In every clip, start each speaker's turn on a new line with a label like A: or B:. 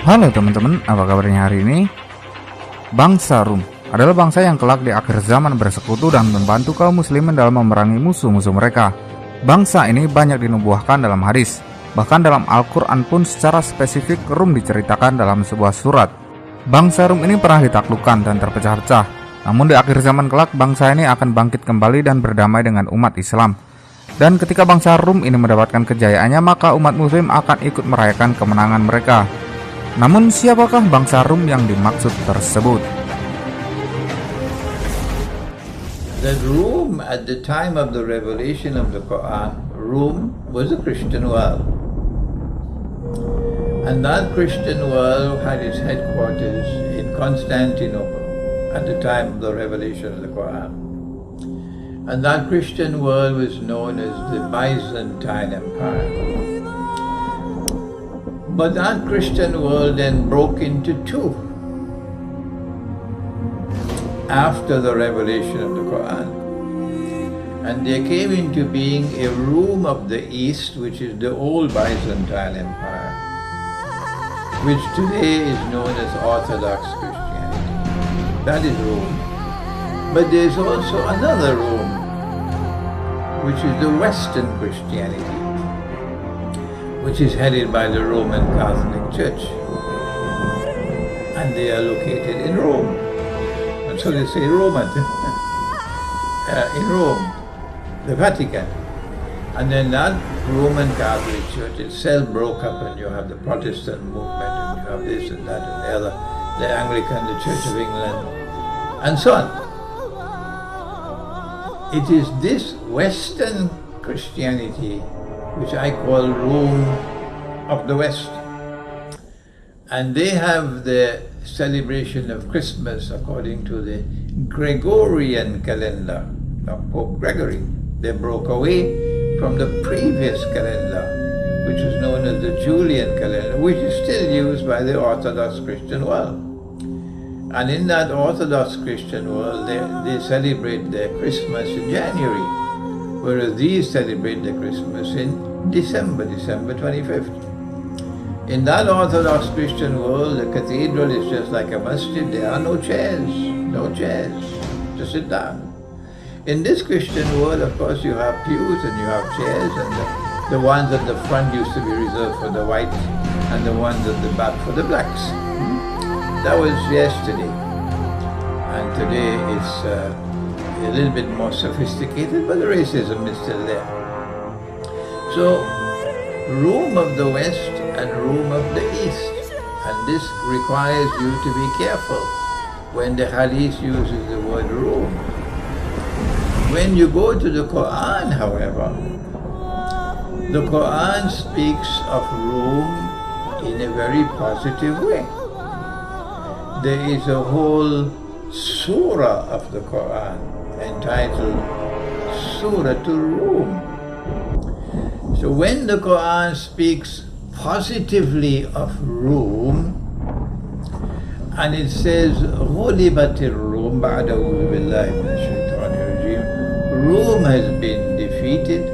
A: Halo teman-teman, apa kabarnya hari ini? Bangsa Rum adalah bangsa yang kelak di akhir zaman bersekutu dan membantu kaum muslimin dalam memerangi musuh-musuh mereka. Bangsa ini banyak dinubuahkan dalam hadis. Bahkan dalam Al-Quran pun secara spesifik Rum diceritakan dalam sebuah surat. Bangsa Rum ini pernah ditaklukkan dan terpecah-pecah. Namun di akhir zaman kelak bangsa ini akan bangkit kembali dan berdamai dengan umat Islam. Dan ketika bangsa Rum ini mendapatkan kejayaannya, maka umat muslim akan ikut merayakan kemenangan mereka. Namun siapakah bangsa Rum yang dimaksud tersebut?
B: The Rome at the time of the revelation of the Quran, Rome was a Christian world. And that Christian world had its headquarters in Constantinople at the time of the revelation of the Quran. And that Christian world was known as the Byzantine Empire. But that Christian world then broke into two after the revelation of the Quran. And there came into being a Rome of the East, which is the old Byzantine Empire, which today is known as Orthodox Christianity. That is Rome. But there's also another Rome, which is the Western Christianity, which is headed by the Roman Catholic Church. And they are located in Rome. And so they say Roman, in Rome, the Vatican. And then that Roman Catholic Church itself broke up, and you have the Protestant movement, and you have this and that and the other, the Anglican, the Church of England, and so on. It is this Western Christianity which I call Rome of the West. And they have the celebration of Christmas according to the Gregorian calendar of Pope Gregory. They broke away from the previous calendar, which was known as the Julian calendar, which is still used by the Orthodox Christian world. And in that Orthodox Christian world, they celebrate their Christmas in January, whereas these celebrate the Christmas in December 25th. In that Orthodox Christian world, the cathedral is just like a masjid. There are no chairs, to sit down. In this Christian world, of course, you have pews and you have chairs, and the ones at the front used to be reserved for the whites, and the ones at the back for the blacks. That was yesterday, and today it's a little bit more sophisticated, but the racism is still there. So, Rome of the West and Rome of the East, and this requires you to be careful when the Hadith uses the word Rome. When you go to the Quran, however, the Quran speaks of Rome in a very positive way. There is a whole surah of the Quran entitled Surah to Rome. So when the Quran speaks positively of Rome, and it says غُلِبَتِ الرُّومُ بَعْدَ أَعُوذُ بِاللَّهِ مِنَ الشَّيْطَانِ الرَّجِيمِ, Rome has been defeated,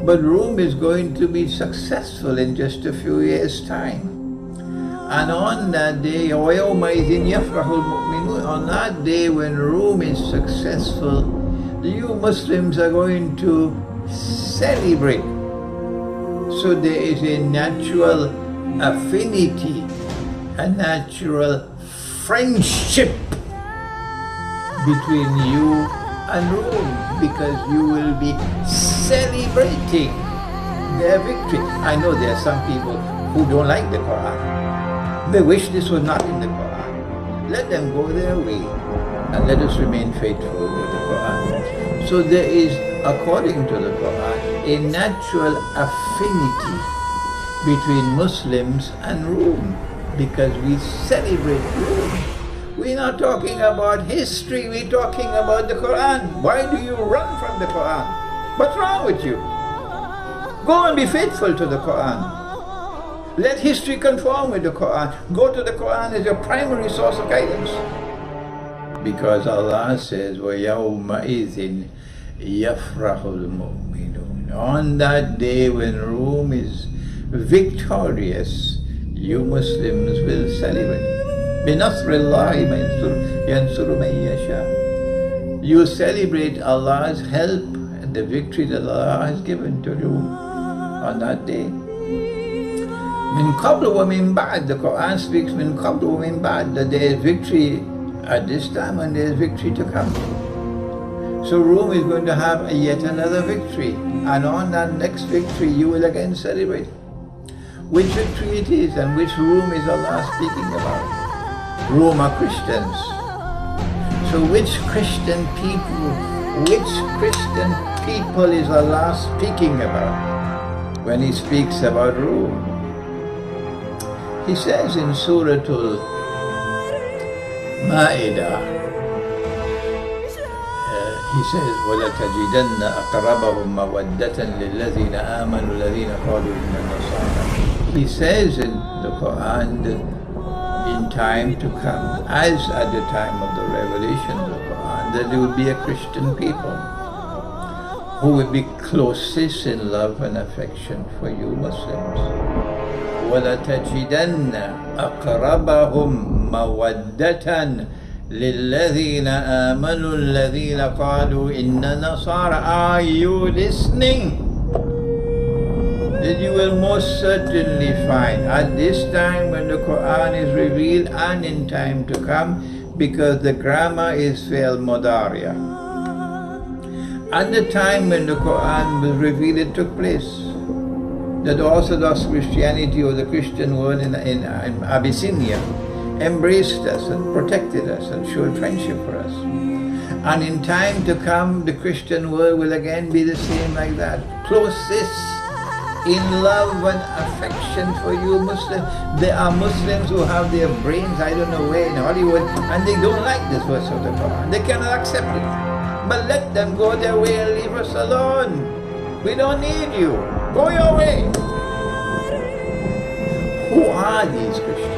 B: but Rome is going to be successful in just a few years' time. And on that day, وَيَوْمَئِذٍ يَفْرَحُ الْمُؤْمِنُونَ, on that day when Rome is successful, you Muslims are going to celebrate. So there is a natural affinity, a natural friendship between you and Rome, because you will be celebrating their victory. I know there are some people who don't like the Quran. They wish this was not in the Quran. Let them go their way, and let us remain faithful with the Quran. So there is, according to the Quran, a natural affinity between Muslims and Rome, because we celebrate Rome. We're not talking about history, we're talking about the Quran. Why do you run from the Quran? What's wrong with you? Go and be faithful to the Quran. Let history conform with the Quran. Go to the Quran as your primary source of guidance. Because Allah says, وَيَوْمَئِذٍ يَفْرَحُ الْمُؤْمِنُونَ, on that day when Rome is victorious, you Muslims will celebrate. بِنَصْرِ اللَّهِ يَنْصُرُ مَنْ يَشَاءُ. You celebrate Allah's help and the victory that Allah has given to you on that day. مِنْ قَبْلُ وَمِنْ بَعْدُ. The Quran speaks مِنْ قَبْلُ وَمِنْ بَعْدُ, that there is victory at this time and there is victory to come. So Rome is going to have yet another victory, and on that next victory you will again celebrate. Which victory it is and which Rome is Allah speaking about? Rome are Christians. So which Christian people is Allah speaking about when He speaks about Rome? He says in Surah Al-Maidah, he says, وَلَتَجِدَنَّ أَقْرَبَهُمْ مَوَدَّةً لِلَّذِينَ آمَنُوا الَّذِينَ قَالُوا إِنَّ النَّصَارَى. He says in the Quran that in time to come, as at the time of the revelation of the Quran, that there will be a Christian people who will be closest in love and affection for you Muslims. وَلَتَجِدَنَّ أَقْرَبَهُمْ مَوَدَّةً لِلَّذِينَ آمَنُوا الَّذِينَ قَالُوا إِنَّ نَصَارَى. Are you listening? That you will most certainly find at this time when the Quran is revealed and in time to come, because the grammar is fi'l mudariya. At the time when the Quran was revealed, it took place that the Orthodox Christianity, or the Christian world in Abyssinia, embraced us and protected us and showed friendship for us. And in time to come, the Christian world will again be the same like that. Closest in love and affection for you Muslims. There are Muslims who have their brains, I don't know where, in Hollywood, and they don't like this verse of the Quran. They cannot accept it. But let them go their way and leave us alone. We don't need you. Go your way. Who are these Christians?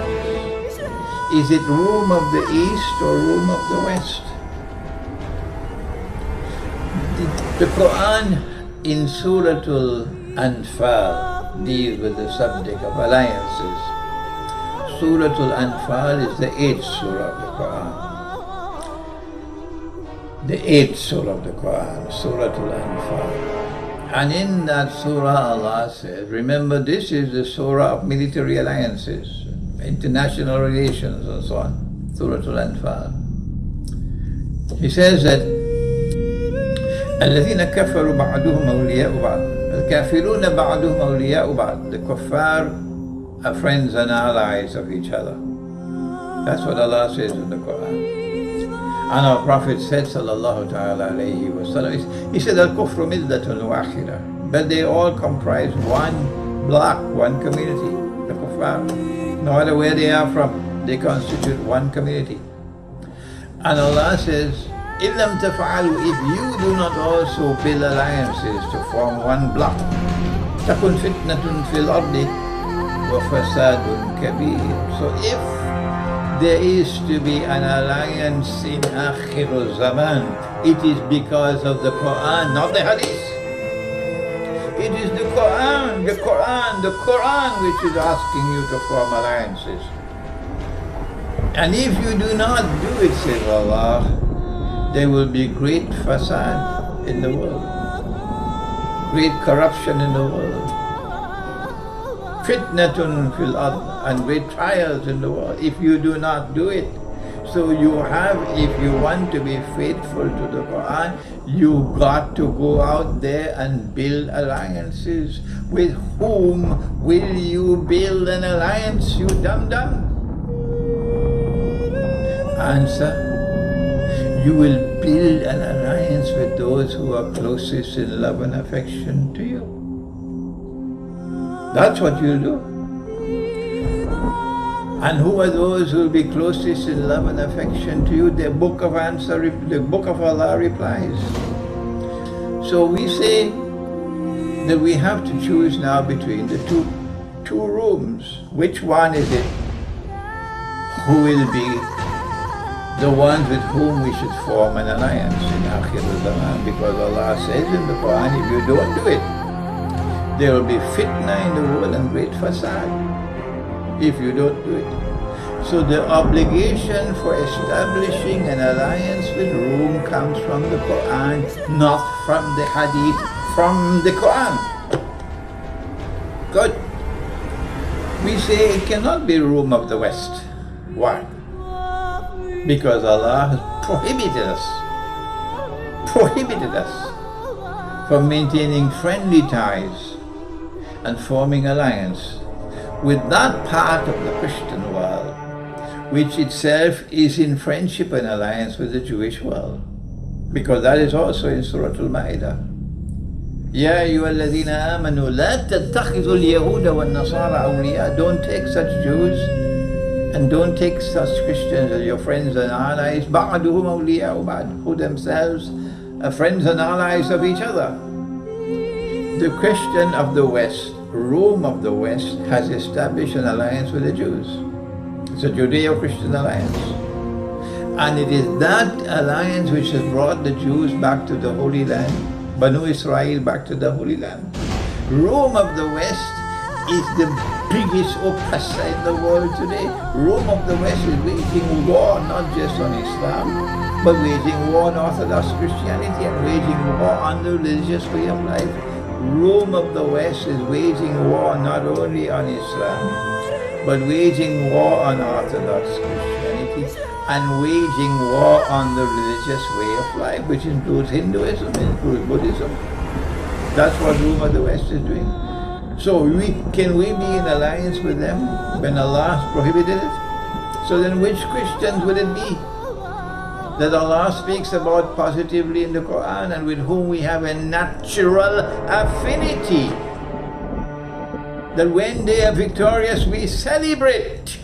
B: Is it Rome of the East or Rome of the West? The Quran in Surah Al-Anfal deals with the subject of alliances. Surah Al-Anfal is the 8th surah of the Quran. The 8th surah of the Quran, Surah Al-Anfal. And in that surah Allah says, remember this is the surah of military alliances, international relations and so on, Surah Al-Anfal. He says that الذين كفروا بعضهم أولياء بعض الكافرون بعضهم أولياء بعض. The kuffar are friends and allies of each other. That's what Allah says in the Quran. And our Prophet said, sallallahu ta'ala alayhi wa sallam, he said, al-kufru millatun wahida. But they all comprise one block, one community, the kuffar. No matter where they are from, they constitute one community. And Allah says, إِن لَمْ تَفْعَلُوا, if you do not also build alliances to form one block, تَكُنْ فِتْنَةٌ فِي الْأَرْضِ وَفَسَادٌ كَبِيرٌ. So if there is to be an alliance in akhirul zaman, it is because of the Quran, not the Hadith. It is the Quran which is asking you to form alliances. And if you do not do it, says Allah, there will be great fasad in the world, great corruption in the world, fitnatun fil ard, and great trials in the world if you do not do it. So you have, if you want to be faithful to the Quran, you got to go out there and build alliances. With whom will you build an alliance, you dum-dum? Answer, you will build an alliance with those who are closest in love and affection to you. That's what you'll do. And who are those who will be closest in love and affection to you? The book of Allah replies. So we say that we have to choose now between the two rooms. Which one is it? Who will be the ones with whom we should form an alliance in akhirul zaman? Because Allah says in the Quran, if you don't do it, there will be fitna in the world and great fasad. if you don't do it. So the obligation for establishing an alliance with Rome comes from the Quran, not from the Hadith, from the Quran. Good. We say it cannot be Rome of the West. Why? Because Allah has prohibited us from maintaining friendly ties and forming alliance with that part of the Christian world which itself is in friendship and alliance with the Jewish world, because that is also in Surah Almaidah. Ya ayyuhalladhina amanu la tattakhidhu al-yahuda wan-nasara awliya. Don't take such Jews and don't take such Christians as your friends and allies. Ba'duhum awliya'u ba'd, who themselves are friends and allies of each other. The Christian of the West, Rome of the West, has established an alliance with the Jews. It's a Judeo-Christian alliance. And it is that alliance which has brought the Jews back to the Holy Land, Banu Israel back to the Holy Land. Rome of the West is the biggest oppressor in the world today. Rome of the West is waging war not just on Islam, but waging war on Orthodox Christianity and waging war on the religious way of life. Rome of the West is waging war not only on Islam, but waging war on Orthodox Christianity and waging war on the religious way of life, which includes Hinduism, includes Buddhism. That's what Rome of the West is doing. So can we be in alliance with them when Allah has prohibited it? So then which Christians would it be that Allah speaks about positively in the Quran and with whom we have a natural affinity? That when they are victorious, we celebrate.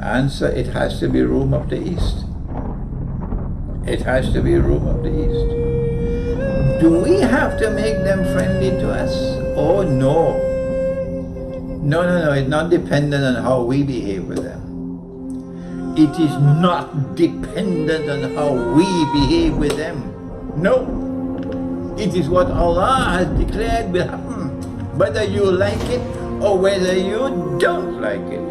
B: Answer, it has to be Rome of the East. It has to be Rome of the East. Do we have to make them friendly to us? Oh no. No, it's not dependent on how we behave with them. It is not dependent on how we behave with them. No. It is what Allah has declared will happen, whether you like it or whether you don't like it.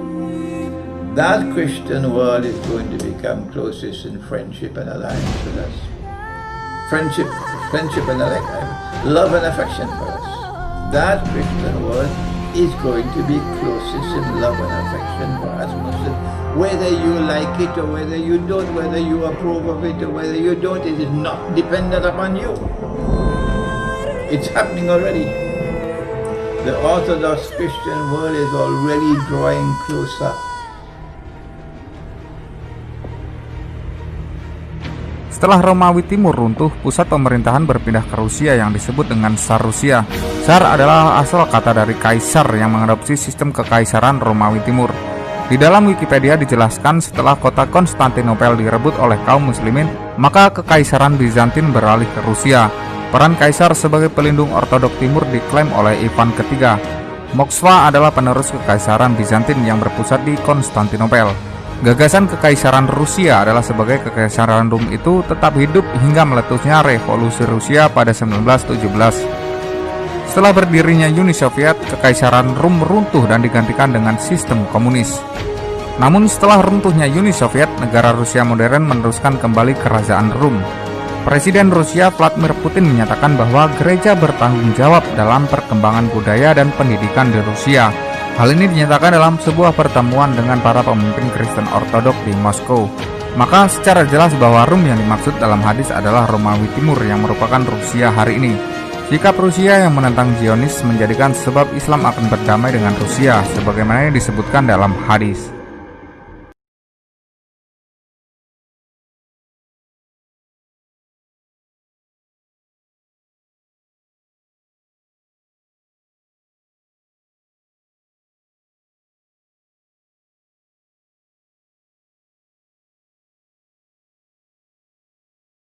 B: That Christian world is going to become closest in friendship and alliance with us. Friendship and alliance, love and affection for us. That Christian world is going to be closest in love and affection for us Muslims. Whether you like it or whether you don't, whether you approve of it or whether you don't, it is not dependent upon you. It's happening already. The Orthodox Christian world is already drawing closer.
A: Setelah Romawi Timur runtuh, pusat pemerintahan berpindah ke Rusia yang disebut dengan Tsar Rusia. Tsar adalah asal kata dari kaisar yang mengadopsi sistem kekaisaran Romawi Timur. Di dalam Wikipedia dijelaskan setelah kota Konstantinopel direbut oleh kaum muslimin, maka kekaisaran Bizantin beralih ke Rusia. Peran kaisar sebagai pelindung ortodok timur diklaim oleh Ivan ketiga. Moskwa adalah penerus kekaisaran Bizantin yang berpusat di Konstantinopel. Gagasan kekaisaran Rusia adalah sebagai kekaisaran Rum itu tetap hidup hingga meletusnya revolusi Rusia pada 1917. Setelah berdirinya Uni Soviet, kekaisaran Rum runtuh dan digantikan dengan sistem komunis. Namun setelah runtuhnya Uni Soviet, negara Rusia modern meneruskan kembali kerajaan Rum. Presiden Rusia Vladimir Putin menyatakan bahwa gereja bertanggung jawab dalam perkembangan budaya dan pendidikan di Rusia. Hal ini dinyatakan dalam sebuah pertemuan dengan para pemimpin Kristen Ortodok di Moskow. Maka secara jelas bahwa Rum yang dimaksud dalam hadis adalah Romawi Timur yang merupakan Rusia hari ini. Sikap Rusia yang menentang Zionis menjadikan sebab Islam akan berdamai dengan Rusia sebagaimana yang disebutkan dalam hadis.